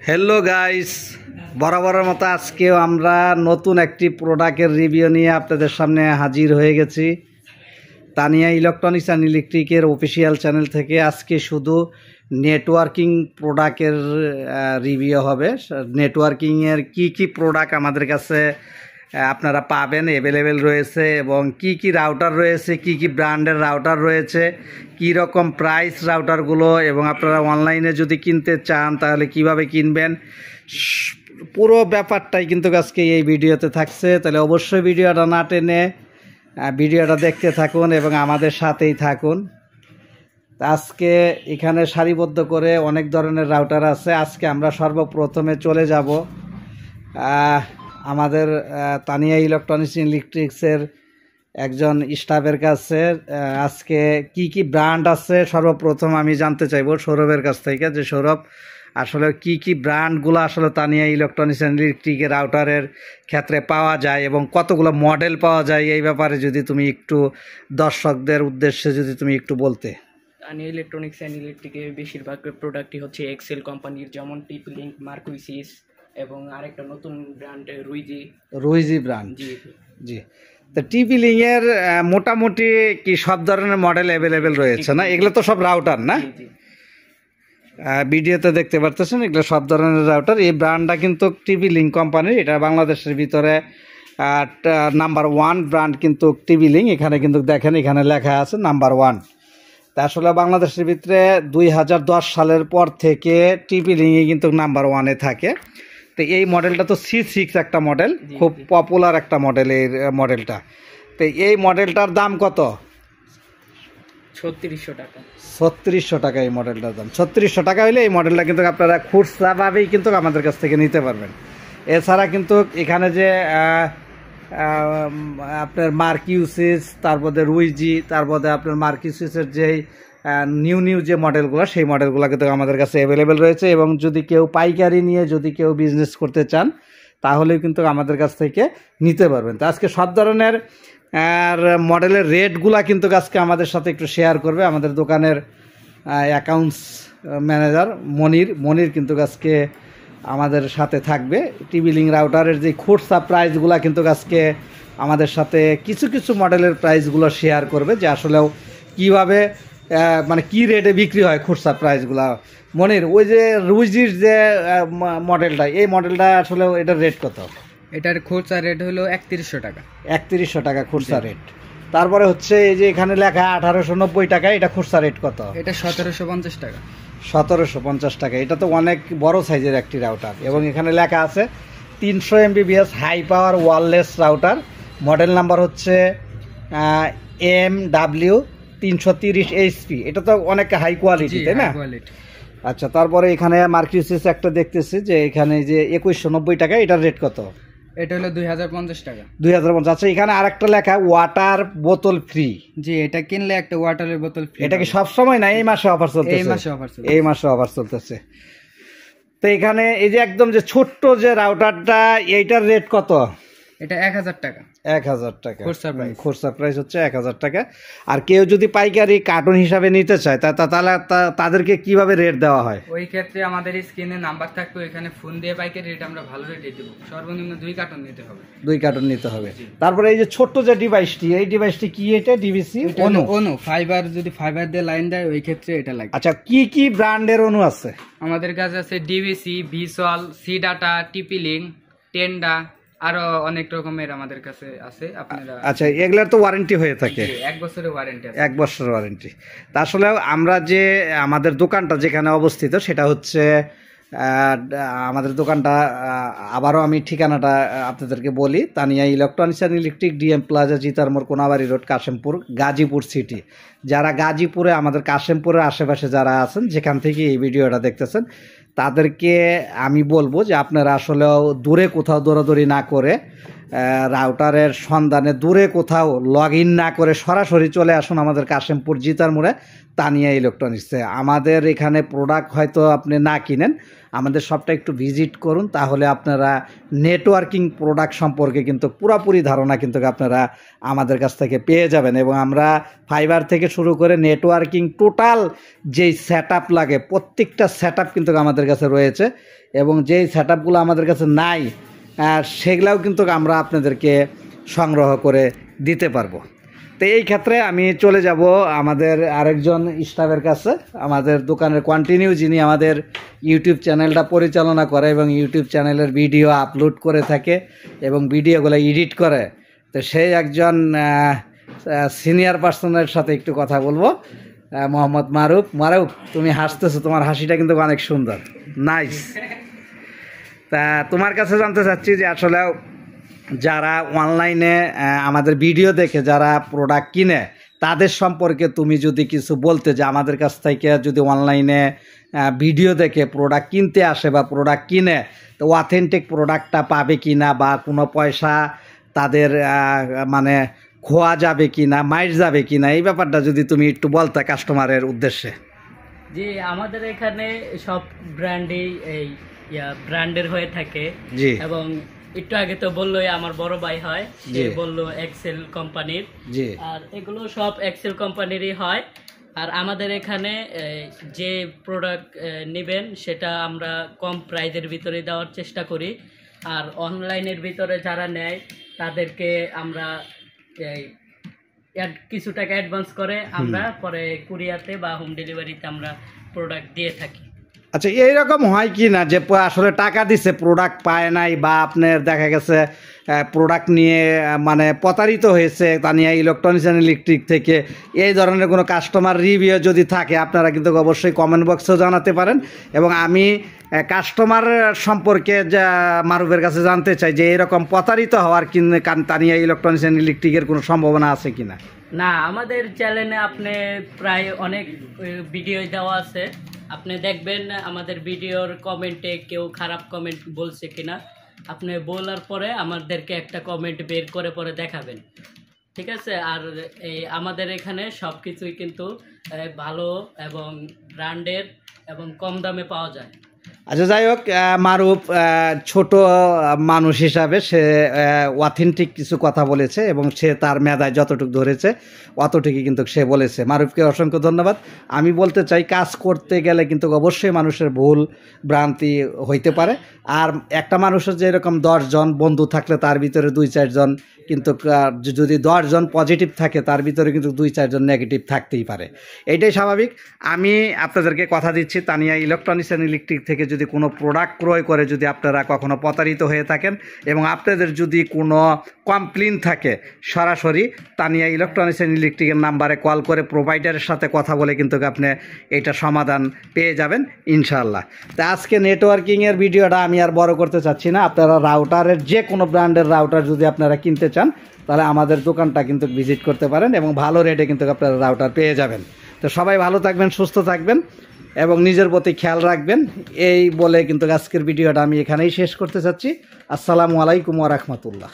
Hello guys, বরাবরের মতো আজকেও আমরা নতুন একটি প্রোডাক্টের রিভিউ নিয়ে আপনাদের সামনে হাজির হয়ে গেছি। তানিয়া ইলেকট্রনিক্স অ্যান্ড ইলেকট্রিকের অফিসিয়াল চ্যানেল থেকে আজকে শুধু নেটওয়ার্কিং প্রোডাক্টের রিভিউ হবে। নেটওয়ার্কিংয়ের কি প্রোডাক্ট আমাদের কাছে আপনারা পাবেন, অ্যাভেলেবেল রয়েছে, এবং কি রাউটার রয়েছে, কি ব্র্যান্ডের রাউটার রয়েছে, কি রকম প্রাইস রাউটারগুলো, এবং আপনারা অনলাইনে যদি কিনতে চান তাহলে কিভাবে কিনবেন, পুরো ব্যাপারটাই কিন্তু আজকে এই ভিডিওতে থাকছে। তাহলে অবশ্যই ভিডিওটা না টেনে ভিডিওটা দেখতে থাকুন এবং আমাদের সাথেই থাকুন। আজকে এখানে সারিবদ্ধ করে অনেক ধরনের রাউটার আছে। আজকে আমরা সর্বপ্রথমে চলে যাব আমাদের তানিয়া ইলেকট্রনিক্স ইলেকট্রিক্সের একজন স্টাফের কাছে। আজকে কি ব্র্যান্ড আছে সর্বপ্রথম আমি জানতে চাইব সৌরভের কাছ থেকে, যে সৌরভ আসলে কি ব্র্যান্ডগুলো আসলে তানিয়া ইলেকট্রনিক্স অ্যান্ড ইলেকট্রিকের রাউটারের ক্ষেত্রে পাওয়া যায় এবং কতগুলো মডেল পাওয়া যায়, এই ব্যাপারে যদি তুমি একটু দর্শকদের উদ্দেশ্যে যদি তুমি একটু বলতে। তানিয়া ইলেকট্রনিক্স অ্যান্ড ইলেকট্রিকের বেশিরভাগ প্রোডাক্টই হচ্ছে এক্সেল কোম্পানির, যেমন টিপলিংক, মার্কুইসিস এবং আরেকটা নতুন ব্র্যান্ড রুইজি ব্র্যান্ড। জি, তো টিপলিং এর মোটামুটি কি সব ধরনের মডেল অ্যাভেলেবেল রয়েছে না? এগুলো তো সব রাউটার না? ভিডিওতে দেখতে পারতেছেন এগুলো সব ধরনের রাউটার। এই ব্র্যান্ডটা কিন্তু টিপলিং কোম্পানির, এটা বাংলাদেশের ভিতরে নাম্বার 1 ব্র্যান্ড কিন্তু টিপলিং। এখানে কিন্তু দেখেন এখানে লেখা আছে নাম্বার 1। তা আসলে বাংলাদেশের ভিতরে 2010 সালের পর থেকে টিপলিংই কিন্তু নাম্বার 1-এ থাকে। তো এই মডেলটা তো C6 একটা মডেল, খুব পপুলার একটা মডেল এই মডেলটা। তো এই মডেলটার দাম কত? 3600 টাকা। 3600 টাকা এই মডেলটার দাম। 3600 টাকা হলে এই মডেলটা কিন্তু আপনারা খুচরাভাবেই কিন্তু আমাদের কাছ থেকে নিতে পারবেন। এছাড়া কিন্তু এখানে যে আপনার মার্কিউসিস, তারপরে রুইজি, তারপরে আপনার মার্কিউসিসের যেই নিউ যে মডেলগুলো, সেই মডেলগুলো কিন্তু আমাদের কাছে অ্যাভেলেবেল রয়েছে। এবং যদি কেউ পাইকারি নিয়ে যদি কেউ বিজনেস করতে চান তাহলেও কিন্তু আমাদের কাছ থেকে নিতে পারবেন। তো আজকে সব ধরনের মডেলের রেটগুলা কিন্তু আজকে আমাদের সাথে একটু শেয়ার করবে আমাদের দোকানের অ্যাকাউন্টস ম্যানেজার মনির কিন্তু আজকে আমাদের সাথে থাকবে। টিপলিং রাউটারের যে খুচরা প্রাইসগুলো কিন্তু আজকে আমাদের সাথে কিছু মডেলের প্রাইসগুলো শেয়ার করবে, যে আসলেও কীভাবে মানে কি রেটে বিক্রি হয় খুচরা প্রাইসগুলো। মনির, ওই যে রুইজির যে মডেলটা, এই মডেলটা আসলে এটার রেট কত? এটার খুচরা রেট হলো 3100 টাকা। 3100 টাকা খুচরা রেট। তারপরে হচ্ছে এই যে এখানে লেখা 1890 টাকা, এটা খুচরা রেট কত? এটা 1750 টাকা। 1750 টাকা। এটা তো অনেক বড় সাইজের একটি রাউটার। এবং এখানে লেখা আছে 300 MBPS high power wireless router, model number হচ্ছে MW330HP। এটা তো অনেক হাই কোয়ালিটি, তাই না? আচ্ছা, তারপরে এখানে মার্কিউসিস একটা দেখতেছি, যে এখানে যে 2190 টাকা, এটার রেট কত? এটা হলো 2050 টাকা। 2050। আচ্ছা, এখানে আরেকটা লেখা ওয়াটার বোতল ফ্রি। জি, এটা কিনলে একটা ওয়াটারের বোতল ফ্রি। এটা কি সব সময় না? এই মাসে অফার চলতেছে? এই মাসে অফার চলতেছে। তো এখানে এই যে একদম যে ছোট্ট যে রাউটারটা, এইটার রেট কত? এটা 1000 টাকা। 1000 টাকা খুচরা প্রাইস হচ্ছে 1000 টাকা। আর কেউ যদি পাইকারি কার্টুন হিসাবে নিতে চায় তাহলে তাদেরকে কিভাবে রেট দেওয়া হয়? ওই ক্ষেত্রে আমাদের স্ক্রিনে নাম্বার থাকবে, এখানে ফোন দিয়ে পাইকারি রেট আমরা ভালো রেটে দেব। সর্বনিম্ন 2 কার্টন নিতে হবে। 2 কার্টন নিতে হবে। তারপরে এই যে ছোট্ট যে ডিভাইসটি, এই ডিভাইসটি কি? এটা ডিভিসি অনু ফাইবার, যদি ফাইবার দিয়ে লাইন দেয় ওই ক্ষেত্রে এটা লাগে। আচ্ছা, কি ব্র্যান্ডের অনু আছে? আমাদের কাছে আছে ডিভিসি, Vsol, C Data, TP Link, Tenda, আরো অনেক রকমের আমাদের কাছে আছে। আপনারা আচ্ছা, এগুলার তো ওয়ারেন্টি হয়ে থাকে? 1 বছরের ওয়ারেন্টি আছে। 1 বছরের ওয়ারেন্টি। তা আসলে আমরা যে আমাদের দোকানটা যেখানে অবস্থিত সেটা হচ্ছে আমাদের দোকানটা, আবারও আমি ঠিকানাটা আপনাদেরকে বলি, Tania electronics and electric, DM plaza, Jitarmor, Konabari road, Kashimpur, Gazipur city. যারা গাজীপুরে, আমাদের কাশিমপুরের আশেপাশে যারা আছেন, যেখান থেকে এই ভিডিওটা দেখতেছেন, তাদেরকে আমি বলবো যে আপনারা আসলেও দূরে কোথাও দৌড়াদৌড়ি না করে রাউটারের সন্ধানে দূরে কোথাও লগ ইন না করে সরাসরি চলে আসুন আমাদের কাশিমপুর জিতার মোড়ে তানিয়া ইলেকট্রনিক্সে। আমাদের এখানে প্রোডাক্ট হয়তো আপনি না কিনেন, আমাদের শপটা একটু ভিজিট করুন, তাহলে আপনারা নেটওয়ার্কিং প্রোডাক্ট সম্পর্কে কিন্তু পুরোপুরি ধারণা কিন্তু আপনারা আমাদের কাছ থেকে পেয়ে যাবেন। এবং আমরা ফাইবার থেকে শুরু করে নেটওয়ার্কিং টোটাল যেই সেট আপ লাগে প্রত্যেকটা সেট আপ কিন্তু আমাদের কাছে রয়েছে, এবং যেই সেট আপগুলো আমাদের কাছে নাই সেগুলাও কিন্তু আমরা আপনাদেরকে সংগ্রহ করে দিতে পারবো। তো এই ক্ষেত্রে আমি চলে যাব আমাদের আরেকজন স্টাফের কাছে, আমাদের দোকানের কন্টিনিউ যিনি আমাদের ইউটিউব চ্যানেলটা পরিচালনা করে এবং ইউটিউব চ্যানেলের ভিডিও আপলোড করে থাকে এবং ভিডিওগুলো এডিট করে। তো সেই একজন সিনিয়র পার্সনের সাথে একটু কথা বলবো, মোহাম্মদ মারুফ। মারুফ, তুমি হাসতেছো, তোমার হাসিটা কিন্তু অনেক সুন্দর, নাইস। তা তোমার কাছে জানতে চাচ্ছি যে আসলে যারা অনলাইনে আমাদের ভিডিও দেখে যারা প্রোডাক্ট কিনে তাদের সম্পর্কে তুমি যদি কিছু বলতে, যে আমাদের কাছ থেকে যদি অনলাইনে ভিডিও দেখে প্রোডাক্ট কিনতে আসে বা প্রোডাক্ট কিনে, তো অথেন্টিক প্রোডাক্টটা পাবে কি না, বা কোনো পয়সা তাদের মানে খোয়া যাবে কি না, মাইর যাবে কি না, এই ব্যাপারটা যদি তুমি একটু বলতে কাস্টমারের উদ্দেশ্যে। জি, আমাদের এখানে সব ব্র্যান্ডই এই ব্র্যান্ডের হয়ে থাকে। জি, এবং একটু আগে তো বললোই আমার বড় ভাই হয়, সে বললো এক্সেল কোম্পানির। জি, আর এগুলো সব এক্সেল কোম্পানিরই হয়। আর আমাদের এখানে যে প্রোডাক্ট নেবেন সেটা আমরা কম প্রাইজের ভিতরে দেওয়ার চেষ্টা করি। আর অনলাইনের ভিতরে যারা নেয় তাদেরকে আমরা কিছু টাকা অ্যাডভান্স করে আমরা পরে কুরিয়াতে বা হোম ডেলিভারিতে আমরা প্রোডাক্ট দিয়ে থাকি। আচ্ছা, এইরকম হয় কি না যে আসলে টাকা দিছে প্রোডাক্ট পায় নাই, বা আপনার দেখা গেছে প্রোডাক্ট নিয়ে মানে প্রতারিত হয়েছে তানিয়া ইলেকট্রনিক্স অ্যান্ড ইলেকট্রিক থেকে, এই ধরনের কোনো কাস্টমার রিভিউ যদি থাকে আপনারা কিন্তু অবশ্যই কমেন্ট বক্সেও জানাতে পারেন। এবং আমি কাস্টমার সম্পর্কে যা মারুফের কাছে জানতে চাই যে এরকম প্রতারিত হওয়ার তানিয়া ইলেকট্রনিক্স অ্যান্ড ইলেকট্রিকের কোনো সম্ভাবনা আছে কিনা। না, আমাদের চ্যানেলে আপনি প্রায় অনেক ভিডিও দেওয়া আছে, আপনি দেখবেন আমাদের ভিডিওর কমেন্টে কেউ খারাপ কমেন্ট বলছে কিনা, আপনি বলার পরে আমাদেরকে একটা কমেন্ট বের করে পরে দেখাবেন, ঠিক আছে? আর আমাদের এখানে সব কিছুই কিন্তু ভালো এবং ব্র্যান্ডের এবং কম দামে পাওয়া যায়। আচ্ছা, যাই হোক, মারুফ ছোট মানুষ হিসাবে সে অথেন্টিক কিছু কথা বলেছে এবং সে তার মেধায় যতটুকু ধরেছে অতটুকুই কিন্তু সে বলেছে। মারুফকে অসংখ্য ধন্যবাদ। আমি বলতে চাই, কাজ করতে গেলে কিন্তু অবশ্যই মানুষের ভুল ভ্রান্তি হইতে পারে। আর একটা মানুষের যে এরকম 10 জন বন্ধু থাকলে তার ভিতরে 2-4 জন কিন্তু, যদি 10 জন পজিটিভ থাকে তার ভিতরে কিন্তু 2-4 জন নেগেটিভ থাকতেই পারে, এইটাই স্বাভাবিক। আমি আপনাদেরকে কথা দিচ্ছি, তানিয়া ইলেকট্রনিক্স অ্যান্ড ইলেকট্রিক থেকে যদি কোনো প্রোডাক্ট ক্রয় করে যদি আপনারা কখনো প্রতারিত হয়ে থাকেন এবং আপনাদের যদি কোনো কমপ্লেইন থাকে, সরাসরি তানিয়া ইলেকট্রনিক্স অ্যান্ড ইলেকট্রিকের নাম্বারে কল করে প্রোভাইডারের সাথে কথা বলে কিন্তু আপনি এটা সমাধান পেয়ে যাবেন ইনশাআল্লাহ। তা আজকে নেটওয়ার্কিংয়ের ভিডিওটা আমি আর বড় করতে চাচ্ছি না। আপনারা রাউটারের যে কোনো ব্র্যান্ডের রাউটার যদি আপনারা কিনতে চান তাহলে আমাদের দোকানটা কিন্তু ভিজিট করতে পারেন এবং ভালো রেটে কিন্তু আপনারা রাউটার পেয়ে যাবেন। তো সবাই ভালো থাকবেন, সুস্থ থাকবেন এবং নিজের প্রতি খেয়াল রাখবেন। এই বলে কিন্তু আজকের ভিডিওটা আমি এখানেই শেষ করতে চাচ্ছি। আসসালামু আলাইকুম ওয়া রাহমাতুল্লাহ।